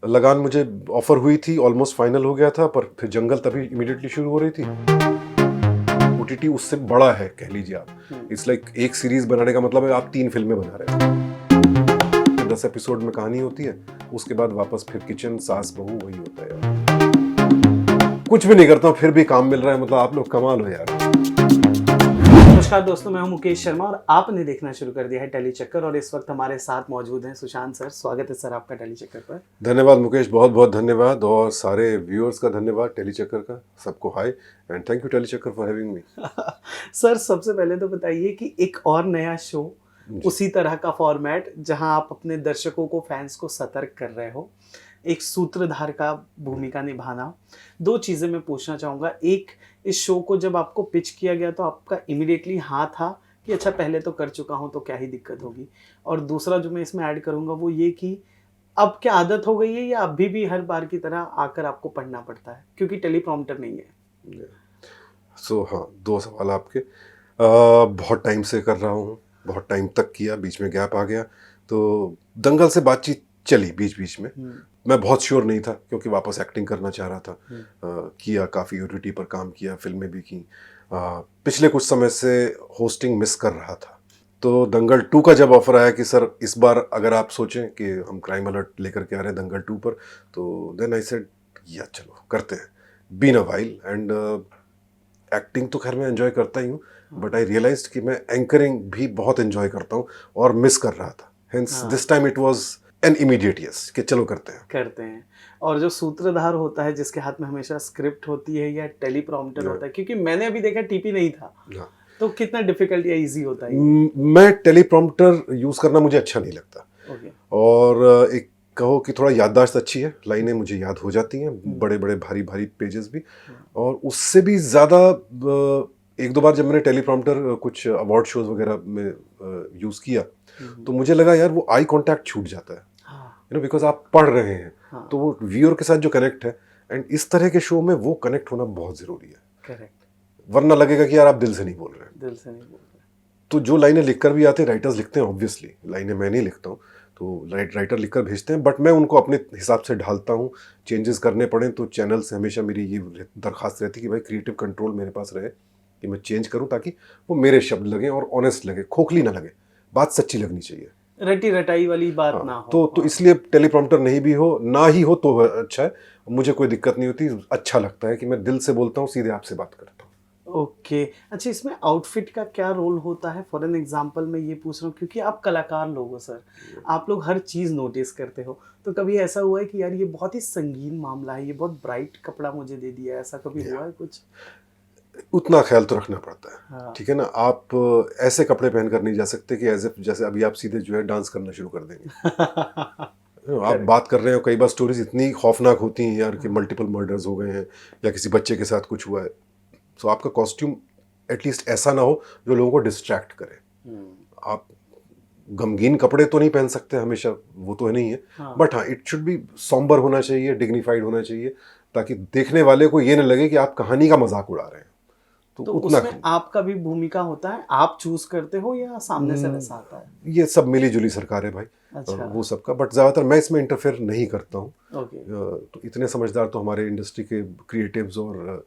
लगान मुझे ऑफर हुई थी, ऑलमोस्ट फाइनल हो गया था, पर फिर जंगल तभी इमीडिएटली शुरू हो रही थी। ओटीटी उससे बड़ा है कह लीजिए आप। इट्स लाइक एक सीरीज बनाने का मतलब है आप 3 फिल्में बना रहे हो। 10 एपिसोड में कहानी होती है, उसके बाद वापस फिर किचन, सास बहू, वही होता है यार। कुछ भी नहीं करता हूँ फिर भी काम मिल रहा है, मतलब आप लोग कमाल हो यार। नमस्कार दोस्तों, मैं हूं मुकेश शर्मा और आपने देखना शुरू कर दिया है टेली चक्कर। और इस वक्त हमारे साथ मौजूद हैं सुशांत सर। स्वागत है सर आपका टेली चक्कर पर। धन्यवाद मुकेश, बहुत बहुत धन्यवाद, और सारे व्यूअर्स का धन्यवाद, टेली चक्कर का सबको हाय एंड थैंक यू टेली चक्कर फॉर हैविंग मी। सर सबसे पहले तो बताइए कि एक और नया शो, उसी तरह का फॉर्मेट जहां आप अपने दर्शकों को, फैंस को सतर्क कर रहे हो, एक सूत्रधार का भूमिका निभाना। दो चीज़ें मैं पूछना चाहूँगा। एक, इस शो को जब आपको पिच किया गया तो आपका इमीडिएटली हाँ था कि अच्छा पहले तो कर चुका हूँ तो क्या ही दिक्कत होगी। और दूसरा जो मैं इसमें ऐड करूँगा वो ये कि अब क्या आदत हो गई है या अभी भी हर बार की तरह आकर आपको पढ़ना पड़ता है क्योंकि टेलीप्रॉम्प्टर नहीं है? सो हाँ, 2 सवाल आपके। बहुत टाइम से कर रहा हूँ, बहुत टाइम तक किया, बीच में गैप आ गया, तो दंगल से बातचीत चली बीच बीच में। मैं बहुत श्योर नहीं था क्योंकि वापस एक्टिंग करना चाह रहा था। किया, काफ़ी ओटीटी पर काम किया, फिल्में भी की। पिछले कुछ समय से होस्टिंग मिस कर रहा था, तो दंगल 2 का जब ऑफर आया कि सर इस बार अगर आप सोचें कि हम क्राइम अलर्ट लेकर के आ रहे हैं दंगल 2 पर, तो देन आई सेड या चलो करते हैं। Been a while and acting तो खैर मैं एंजॉय करता ही हूँ, बट आई रियलाइज्ड कि मैं एंकरिंग भी बहुत एंजॉय करता हूँ और मिस कर रहा था। Hence this time it was an immediate yes कि चलो करते हैं। और जो सूत्रधार होता है जिसके हाथ में हमेशा स्क्रिप्ट होती है या टेलीप्रॉम्प्टर होता है, क्योंकि मैंने अभी देखा टीपी नहीं था, हाँ। तो कितना डिफिकल्ट या इजी होता है ये? मैं टेलीप्रॉम्प्टर यूज़ करना मुझे अच्छा नहीं लगता। ओके। और एक कहो कि थोड़ा याददाश्त अच्छी है, लाइनें मुझे याद हो जाती हैं, बड़े बड़े भारी भारी पेजेस भी। और उससे भी ज़्यादा एक दो बार जब मैंने टेलीप्रॉम्प्टर कुछ अवार्ड शोज वगैरह में यूज़ किया, तो मुझे लगा यार वो आई कांटेक्ट छूट जाता है, यू नो, बिकॉज आप पढ़ रहे हैं तो वो व्यूअर के साथ जो कनेक्ट है, एंड इस तरह के शो में वो कनेक्ट होना बहुत ज़रूरी है। करेक्ट। वरना लगेगा कि यार आप दिल से नहीं बोल रहे हैं। दिल से नहीं बोल रहे। तो जो लाइनें लिखकर भी आते हैं, राइटर्स लिखते हैं, ऑब्वियसली लाइनें मैं नहीं लिखता हूँ, तो राइटर लिखकर भेजते हैं, बट मैं उनको अपने हिसाब से ढालता हूँ। चेंजेस करने पड़े तो चैनल से हमेशा मेरी ये दरख्वास्त रहती है कि भाई क्रिएटिव कंट्रोल मेरे पास रहे, कि मैं चेंज करूँ ताकि वो मेरे शब्द लगें और ऑनेस्ट लगे, खोखली ना लगे, बात सच्ची लगनी चाहिए। रटी रटाई वाली बात हाँ, ना हो। तो इसलिए टेलीप्रॉम्प्टर नहीं भी हो, ना ही हो तो अच्छा है, मुझे कोई दिक्कत नहीं होती। अच्छा लगता है कि मैं दिल से बोलता हूँ, सीधे आपसे बात करता हूँ। ओके। अच्छा, इसमें आउटफिट का क्या रोल होता है? फॉर एन एग्जांपल मैं ये पूछ रहा हूँ क्योंकि आप कलाकार लोग हो सर, आप लोग हर चीज़ नोटिस करते हो। तो कभी ऐसा हुआ है कि यार ये बहुत ही संगीन मामला है, ये बहुत ब्राइट कपड़ा मुझे दे दिया है, ऐसा कभी हुआ है कुछ? उतना ख्याल तो रखना पड़ता है, हाँ। ठीक है ना। आप ऐसे कपड़े पहन कर नहीं जा सकते कि एज जैसे अभी आप सीधे जो है डांस करना शुरू कर देंगे। आप बात कर रहे हो, कई बार स्टोरीज इतनी खौफनाक होती हैं यार कि मल्टीपल मर्डर्स हो गए हैं या किसी बच्चे के साथ कुछ हुआ है, तो आपका कॉस्ट्यूम एटलीस्ट ऐसा ना हो जो लोगों को डिस्ट्रैक्ट करे। आप गमगीन कपड़े तो नहीं पहन सकते हमेशा, वो तो है नहीं है, बट हाँ इट शुड बी सॉम्बर होना चाहिए, डिग्निफाइड होना चाहिए, ताकि देखने वाले को ये ना लगे कि आप कहानी का मजाक उड़ा रहे हैं। तो उतना उसमें आपका भी भूमिका होता है, आप चूज करते हो या सामने से वैसा आता है? ये सब मिली जुली सरकार है भाई। अच्छा। वो सबका, बट ज़्यादातर मैं इसमें इंटरफेयर नहीं करता हूँ। ओके। तो इतने समझदार तो हमारे इंडस्ट्री के क्रिएटिव्स और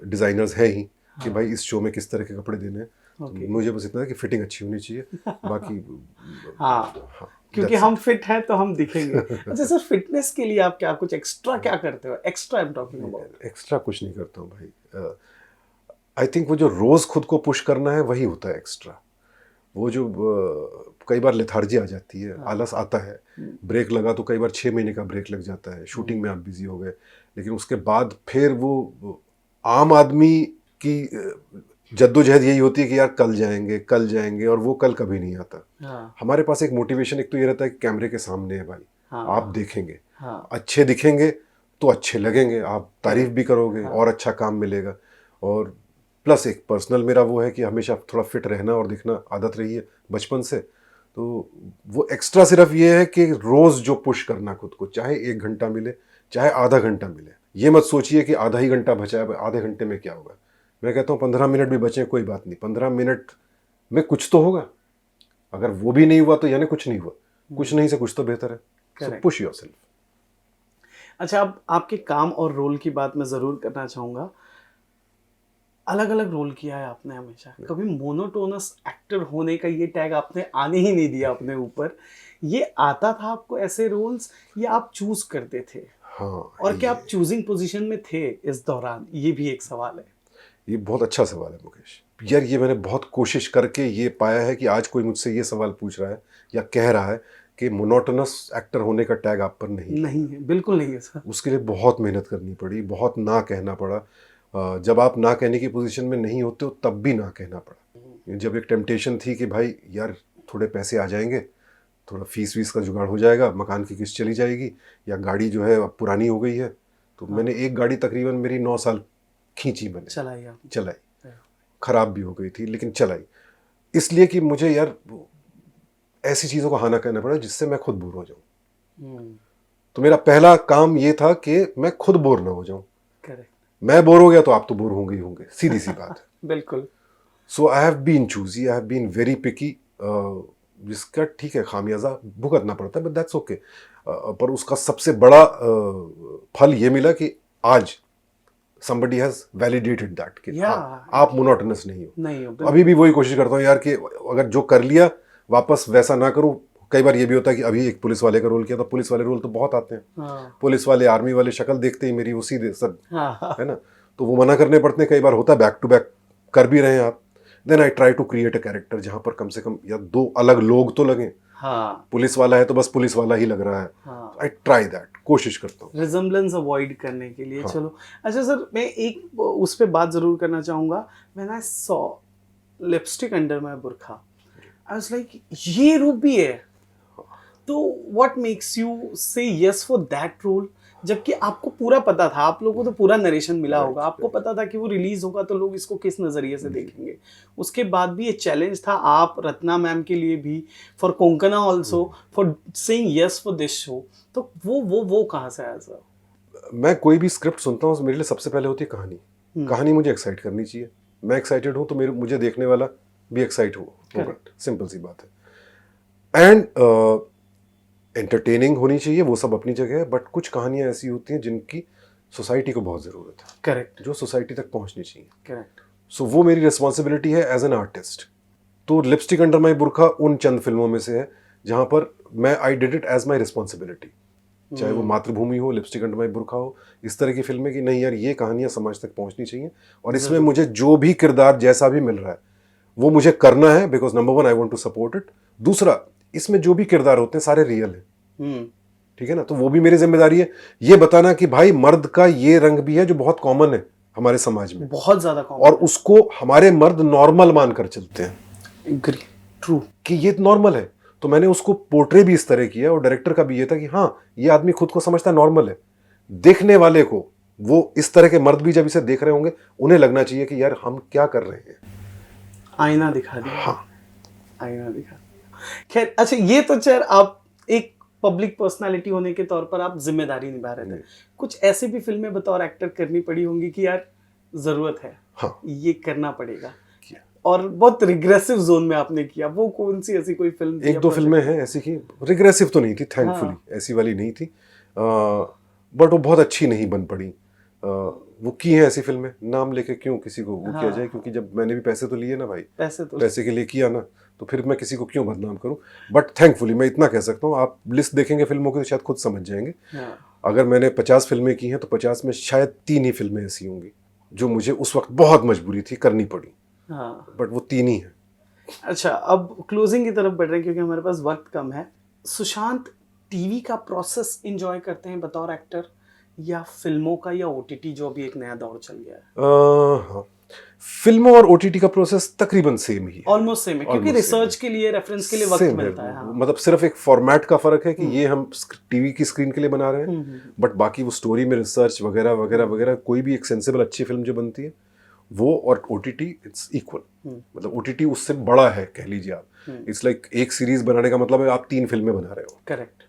डिज़ाइनर्स हैं ही कि भाई इस शो में किस तरह के कपड़े देने हैं। तो मुझे बस इतना है कि फिटिंग अच्छी होनी चाहिए, बाकी हाँ, क्योंकि हम फिट हैं तो हम दिखेंगे। अच्छा सर, फिटनेस के लिए आप क्या कुछ एक्स्ट्रा क्या करते हो? Extra I am talking about. Extra कुछ नहीं करता हूँ भाई। आई थिंक वो जो रोज़ खुद को पुश करना है वही होता है एक्स्ट्रा। वो जो कई बार लेथार्जी आ जाती है, आलस आता है, ब्रेक लगा तो कई बार 6 महीने का ब्रेक लग जाता है, शूटिंग में आप बिजी हो गए, लेकिन उसके बाद फिर वो आम आदमी की जद्दोजहद यही होती है कि यार कल जाएंगे, और वो कल कभी नहीं आता। हमारे पास एक मोटिवेशन एक तो ये रहता है कि कैमरे के सामने है भाई, आप देखेंगे, अच्छे दिखेंगे तो अच्छे लगेंगे, आप तारीफ भी करोगे और अच्छा काम मिलेगा। और प्लस एक पर्सनल मेरा वो है कि हमेशा थोड़ा फिट रहना और दिखना आदत रही है बचपन से, तो वो एक्स्ट्रा सिर्फ ये है कि रोज़ जो पुश करना खुद को, चाहे 1 घंटा मिले चाहे आधा घंटा मिले। ये मत सोचिए कि आधा ही घंटा बचा है, आधे घंटे में क्या होगा। मैं कहता हूँ 15 मिनट भी बचे कोई बात नहीं, 15 मिनट में कुछ तो होगा। अगर वो भी नहीं हुआ तो यानी कुछ नहीं हुआ, कुछ नहीं से कुछ तो बेहतर है। सो पुश योरसेल्फ। अच्छा, अब आपके काम और रोल की बात मैं ज़रूर करना चाहूँगा। अलग अलग रोल किया है आपने हमेशा, कभी मोनोटोनस एक्टर होने का ये टैग आपने आने ही नहीं दिया अपने ऊपर। ये आता था आपको ऐसे रोल्स, या आप चूज करते थे? हाँ, और क्या आप चूजिंग पोजीशन में थे इस दौरान, ये भी एक सवाल है। ये बहुत अच्छा सवाल है मुकेश यार। ये मैंने बहुत कोशिश करके ये पाया है कि आज कोई मुझसे ये सवाल पूछ रहा है या कह रहा है कि मोनोटोनस एक्टर होने का टैग आप पर नहीं नहीं है, बिल्कुल नहीं है सर। उसके लिए बहुत मेहनत करनी पड़ी, बहुत ना कहना पड़ा। जब आप ना कहने की पोजीशन में नहीं होते हो तब भी ना कहना पड़ा। जब एक टेम्पटेशन थी कि भाई यार थोड़े पैसे आ जाएंगे, थोड़ा फीस वीस का जुगाड़ हो जाएगा, मकान की किस्त चली जाएगी, या गाड़ी जो है अब पुरानी हो गई है, तो मैंने एक गाड़ी तकरीबन मेरी 9 साल खींची, मैंने चलाई, ख़राब भी हो गई थी लेकिन चलाई, इसलिए कि मुझे यार ऐसी चीज़ों को हाँ ना कहना पड़ा जिससे मैं खुद बोर हो जाऊँ। तो मेरा पहला काम ये था कि मैं खुद बोर ना हो जाऊँ। करेक्ट। मैं बोर हो गया तो आप तो बोर होंगे ही होंगे, सीधी सी बात है। बिल्कुल। So I have been choosy, I have been very picky, जिसका ठीक है खामियाजा भुगतना पड़ता है, बट दैट्स ओके। पर उसका सबसे बड़ा फल ये मिला कि आज somebody has validated that कि हाँ आप मोनोटोनस नहीं हो। अभी भी वही कोशिश करता हूँ यार कि अगर जो कर लिया वापस वैसा ना करूँ। कई बार ये भी होता है कि अभी एक पुलिस वाले का रोल किया, तो पुलिस वाले रोल तो बहुत आते हैं। पुलिस वाले, आर्मी वाले शक्ल देखते ही मेरी वो सीधे सब है ना, तो वो मना करने पड़ते हैं। कई बार होता है बैक टू बैक कर भी रहे हैं आप, then I try to create a character जहाँ पर कम से कम या 2 अलग लोग तो लगें। पुलिस वाला है तो बस पुलिस वाला ही लग रहा है। आई ट्राई दैट, कोशिश करता हूँ रिजेम्बलेंस अवॉइड करने के लिए। चलो अच्छा सर, मैं एक उस पे बात जरूर करना चाहूंगा। When I saw lipstick under my बुरखा, आई वाज लाइक ये रूप भी है, तो व्हाट मेक्स यू से यस फॉर दैट रोल? जबकि आपको पूरा पता था, आप लोगों को तो पूरा नरेशन मिला होगा, आपको पता था कि वो रिलीज होगा तो लोग इसको किस नजरिए से देखेंगे। उसके बाद भी ये चैलेंज था आप, रत्ना मैम के लिए भी, for Konkona also, for saying yes for this show. तो वो कहाँ से आया सर? मैं कोई भी स्क्रिप्ट सुनता हूँ, मेरे लिए सबसे पहले होती है कहानी। कहानी मुझे एक्साइट करनी चाहिए, मैं एक्साइटेड हूँ तो मुझे देखने वाला भी एक्साइट होगा। सिंपल सी बात है। एंड एंटरटेनिंग होनी चाहिए, वो सब अपनी जगह है, बट कुछ कहानियां ऐसी होती हैं जिनकी सोसाइटी को बहुत ज़रूरत है। करेक्ट। जो सोसाइटी तक पहुंचनी चाहिए। करेक्ट। सो वो मेरी रिस्पॉन्सिबिलिटी है एज एन आर्टिस्ट। तो लिपस्टिक अंडर माई बुरखा उन चंद फिल्मों में से है जहां पर मैं I did it as my responsibility. चाहे वो मातृभूमि हो, लिपस्टिक अंडर माई बुरखा हो, इस तरह की फिल्में कि नहीं यार ये कहानियां समाज तक पहुंचनी चाहिए, और इसमें मुझे जो भी किरदार जैसा भी मिल रहा है वो मुझे करना है, because number 1 I want to support it. दूसरा, इसमें जो भी किरदार होते हैं सारे रियल हैं, ठीक है ना, तो वो भी मेरी जिम्मेदारी है ये बताना कि भाई मर्द का ये रंग भी है जो बहुत कॉमन है हमारे समाज में, बहुत ज्यादा कॉमन, और उसको हमारे मर्द नॉर्मल मानकर चलते हैं। ट्रू, कि ये नॉर्मल है, तो मैंने उसको पोर्ट्रे भी इस तरह किया, और डायरेक्टर का भी ये था कि हाँ ये आदमी खुद को समझता है नॉर्मल है, देखने वाले को, वो इस तरह के मर्द भी जब इसे देख रहे होंगे उन्हें लगना चाहिए कि यार हम क्या कर रहे हैं। आईना दिखा दिया। हाँ, आईना दिखा दिया। खैर अच्छा, ये तो चल आप एक पब्लिक पर्सनालिटी होने के तौर पर आप जिम्मेदारी निभा रहे थे, कुछ ऐसी भी फिल्में बतौर एक्टर करनी पड़ी होंगी कि यार जरूरत है, हाँ, ये करना पड़ेगा, और बहुत रिग्रेसिव जोन में आपने किया, वो कौन सी ऐसी कोई फिल्म थी? 1-2 फिल्में हैं ऐसी की रिग्रेसिव तो नहीं थी, थैंकफुली ऐसी वाली नहीं थी, बट वो बहुत अच्छी नहीं बन पड़ी। वो की हैं ऐसी फिल्में, नाम लेके क्यों किसी को वो किया जाए, क्योंकि जब मैंने भी पैसे तो लिए ना भाई, पैसे के लिए किया ना, तो फिर मैं किसी को क्यों बदनाम करूं। बट थैंकफुली मैं इतना कह सकता हूँ, आप लिस्ट देखेंगे फिल्मों की तो शायद खुद समझ जाएंगे। अगर मैंने 50 फिल्में की हैं तो 50 में शायद 3 ही फिल्में ऐसी होंगी जो मुझे उस वक्त बहुत मजबूरी थी करनी पड़ी, बट वो 3 ही हैं। अच्छा, अब क्लोजिंग की तरफ बढ़ रहे हैं क्योंकि हमारे पास वक्त कम है। सुशांत टीवी का प्रोसेस एंजॉय करते हैं बतौर एक्टर, या फिल्मों का, या ओटीटी जो अभी एक नया दौर चल गया है? हाँ, फिल्मों और ओटीटी का प्रोसेस तकरीबन सेम ही है, ऑलमोस्ट सेम है, क्योंकि रिसर्च के लिए, रेफरेंस के लिए वक्त मिलता है। हाँ। मतलब सिर्फ एक फॉर्मेट का फर्क है कि ये हम टीवी की स्क्रीन के लिए बना रहे हैं, बट बाकी वो स्टोरी में रिसर्च वगैरह वगैरह वगैरह, कोई भी एक सेंसिबल अच्छी फिल्म जो बनती है वो, और ओटीटी इट्स इक्वल, मतलब ओटीटी उससे बड़ा है कह लीजिए आप। इट्स लाइक एक सीरीज बनाने का मतलब है आप 3 फिल्में बना रहे हो। करेक्ट।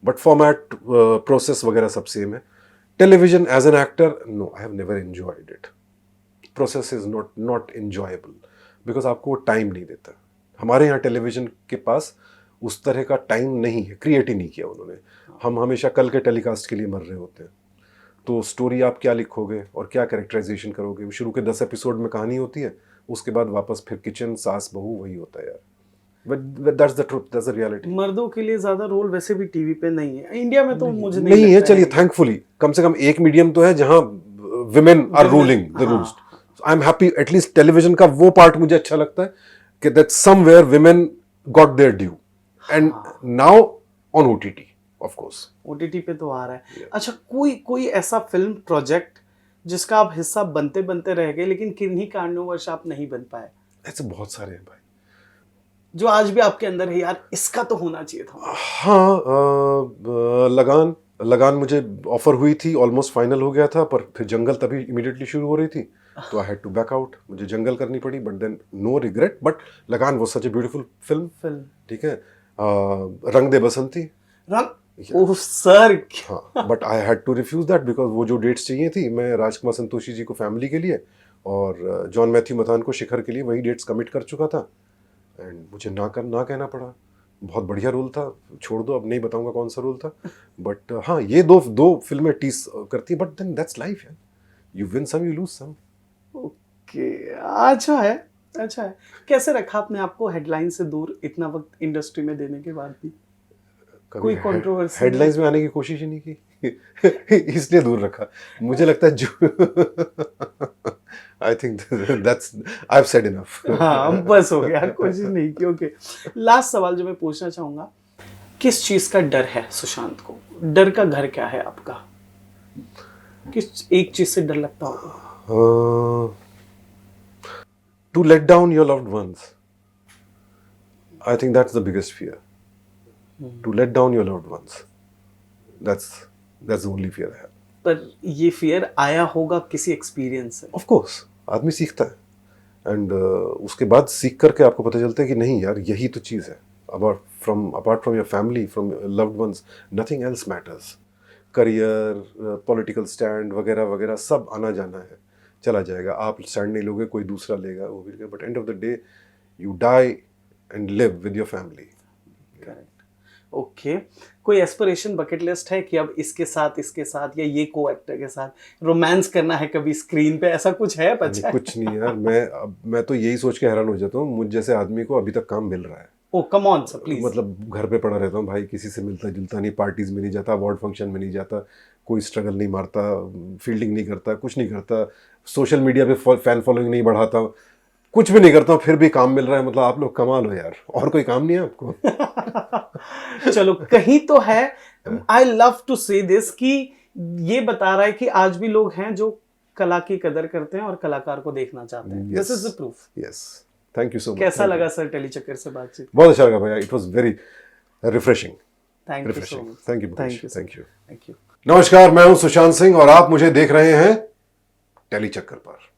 बट फॉर्मेट, प्रोसेस वगैरह सब सेम है। Television as an actor, no I have never enjoyed it. Process is not enjoyable because आपको वो टाइम नहीं देता। हमारे यहाँ टेलीविजन के पास उस तरह का टाइम नहीं है, क्रिएट ही नहीं किया उन्होंने। हम हमेशा कल के टेलीकास्ट के लिए मर रहे होते हैं। तो स्टोरी आप क्या लिखोगे और क्या कैरेक्टराइजेशन करोगे, शुरू के 10 एपिसोड में कहानी होती है, उसके बाद वापस फिर किचन, सास बहू, वही होता है यार। But that's the truth, that's the reality. मर्दों के लिए ज्यादा रोल वैसे भी टीवी पे नहीं है इंडिया में, तो मुझे नहीं है, लगता चलिए थैंकफुली कम से कम एक मीडियम तो है जहां women are ruling the rules. I am happy, at least television का वो पार्ट मुझे अच्छा लगता है कि that somewhere women got their due, and now on OTT of course. OTT पे तो आ रहा है। अच्छा, कोई ऐसा फिल्म प्रोजेक्ट जिसका आप हिस्सा बनते बनते रह गए लेकिन किन्हीं कारणवश आप नहीं बन पाए? ऐसे बहुत सारे हैं भाई, जो आज भी आपके अंदर है, यार इसका तो होना चाहिए था। हाँ, लगान मुझे ऑफर हुई थी, ऑलमोस्ट फाइनल हो गया था, पर फिर जंगल तभी इमीडिएटली शुरू हो रही थी, तो I had to back out, मुझे जंगल करनी पड़ी। But then no regret, but Lagaan was such a beautiful film. ठीक है, रंग दे बसंती, ओह सर। हाँ, but I had to refuse that because वो जो डेट्स चाहिए थी, मैं राजकुमार संतोषी जी को फैमिली के लिए और जॉन मैथ्यू मथान को शिखर के लिए वही डेट्स कमिट कर चुका था, एंड मुझे ना कहना पड़ा। बहुत बढ़िया रोल था, छोड़ दो, अब नहीं बताऊंगा कौन सा रोल था, बट हाँ, ये दो फिल्में टीस करती, बट देन दैट्स लाइफ है, you win some you lose some. Okay, अच्छा है। कैसे रखा आपने आपको हेडलाइन से दूर इतना वक्त इंडस्ट्री में देने के बाद भी? कोई कंट्रोवर्सी? हेडलाइंस में आने की कोशिश ही नहीं की इसलिए दूर रखा, मुझे लगता है जो I think that's I have said enough. हाँ, बस हो गया, कोशिश नहीं की। ओके, लास्ट सवाल जो मैं पूछना चाहूंगा, किस चीज का डर है सुशांत को? डर का घर क्या है आपका? किस एक चीज से डर लगता होगा? To let down your loved ones. I think that's the biggest fear. To let down your loved ones. That's the only fear I have. पर ये फियर आया होगा किसी एक्सपीरियंस से? Of course, आदमी सीखता है, एंड उसके बाद सीख करके आपको पता चलता है कि नहीं यार, यही तो चीज़ है। apart from your family, from your loved ones, nothing else matters. Career, political stand वगैरह वगैरह सब आना जाना है, चला जाएगा। आप स्टैंड नहीं लोगे, कोई दूसरा लेगा, वो भी, but end of the day you die and live with your family. Correct. Okay, कोई एस्पिरेशन, बकेट लिस्ट है कि अब इसके साथ या ये को एक्टर के साथ रोमांस करना है कभी स्क्रीन पे, ऐसा कुछ है? बच्चा कुछ नहीं यार, मैं तो यही सोच के हैरान हो जाता हूँ, मुझ जैसे आदमी को अभी तक काम मिल रहा है। ओह कम ऑन सर प्लीज। मतलब घर पे पड़ा रहता हूँ भाई, किसी से मिलता जुलता नहीं, पार्टीज में नहीं जाता, अवार्ड फंक्शन में नहीं जाता, कोई स्ट्रगल नहीं मारता, फील्डिंग नहीं करता, कुछ नहीं करता, सोशल मीडिया पे फैन फॉलोइंग नहीं बढ़ाता, कुछ भी नहीं करता हूँ, फिर भी काम मिल रहा है। मतलब आप लोग कमाल हो यार, और कोई काम नहीं है आपको? चलो कहीं तो है। आई लव टू से दिस कि ये बता रहा है कि आज भी लोग हैं जो कला की कदर करते हैं और कलाकार को देखना चाहते हैं। This is the proof. Yes, thank you so much. कैसा लगा सर टेलीचक्कर से बातचीत? बहुत अच्छा लगा भैया, it was very refreshing. Thank you so much. Thank you. नमस्कार, मैं हूं सुशांत सिंह और आप मुझे देख रहे हैं टेलीचक्कर पर।